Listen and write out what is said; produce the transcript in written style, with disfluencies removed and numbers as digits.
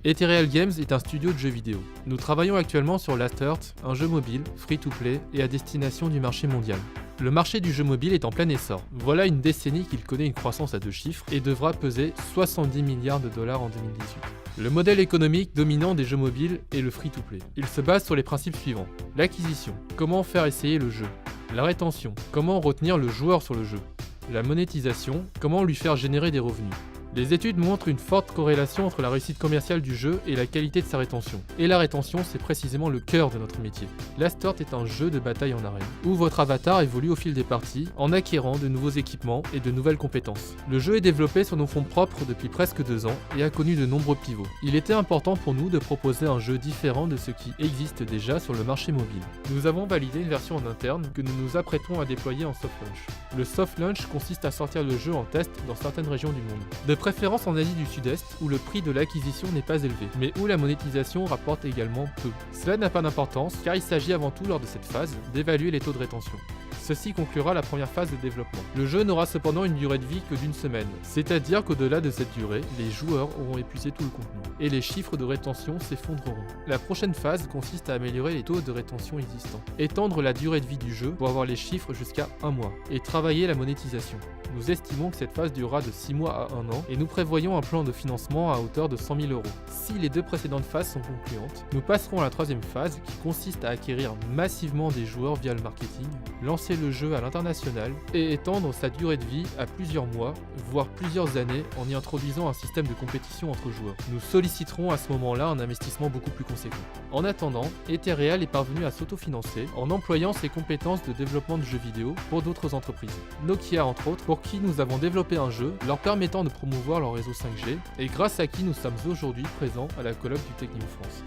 Ethereal Games est un studio de jeux vidéo. Nous travaillons actuellement sur Last Earth, un jeu mobile, free-to-play et à destination du marché mondial. Le marché du jeu mobile est en plein essor. Voilà une décennie qu'il connaît une croissance à 2 chiffres et devra peser 70 milliards de dollars en 2018. Le modèle économique dominant des jeux mobiles est le free-to-play. Il se base sur les principes suivants. L'acquisition, comment faire essayer le jeu. La rétention, comment retenir le joueur sur le jeu. La monétisation, comment lui faire générer des revenus. Les études montrent une forte corrélation entre la réussite commerciale du jeu et la qualité de sa rétention. Et la rétention, c'est précisément le cœur de notre métier. Last Earth est un jeu de bataille en arène, où votre avatar évolue au fil des parties, en acquérant de nouveaux équipements et de nouvelles compétences. Le jeu est développé sur nos fonds propres depuis presque 2 ans et a connu de nombreux pivots. Il était important pour nous de proposer un jeu différent de ce qui existe déjà sur le marché mobile. Nous avons validé une version en interne que nous nous apprêtons à déployer en soft launch. Le soft launch consiste à sortir le jeu en test dans certaines régions du monde. De préférence en Asie du Sud-Est, où le prix de l'acquisition n'est pas élevé, mais où la monétisation rapporte également peu. Cela n'a pas d'importance, car il s'agit avant tout lors de cette phase d'évaluer les taux de rétention. Ceci conclura la première phase de développement. Le jeu n'aura cependant une durée de vie que d'1 semaine, c'est-à-dire qu'au-delà de cette durée, les joueurs auront épuisé tout le contenu, et les chiffres de rétention s'effondreront. La prochaine phase consiste à améliorer les taux de rétention existants, étendre la durée de vie du jeu pour avoir les chiffres jusqu'à 1 mois, et travailler la monétisation. Nous estimons que cette phase durera de 6 mois à 1 an, et nous prévoyons un plan de financement à hauteur de 100 000 €. Si les 2 précédentes phases sont concluantes, nous passerons à la troisième phase qui consiste à acquérir massivement des joueurs via le marketing, lancer le jeu à l'international et étendre sa durée de vie à plusieurs mois, voire plusieurs années en y introduisant un système de compétition entre joueurs. Nous solliciterons à ce moment-là un investissement beaucoup plus conséquent. En attendant, Ethereal est parvenu à s'autofinancer en employant ses compétences de développement de jeux vidéo pour d'autres entreprises. Nokia entre autres, pour qui nous avons développé un jeu leur permettant de promouvoir leur réseau 5G et grâce à qui nous sommes aujourd'hui présents à la colloque du Technium France.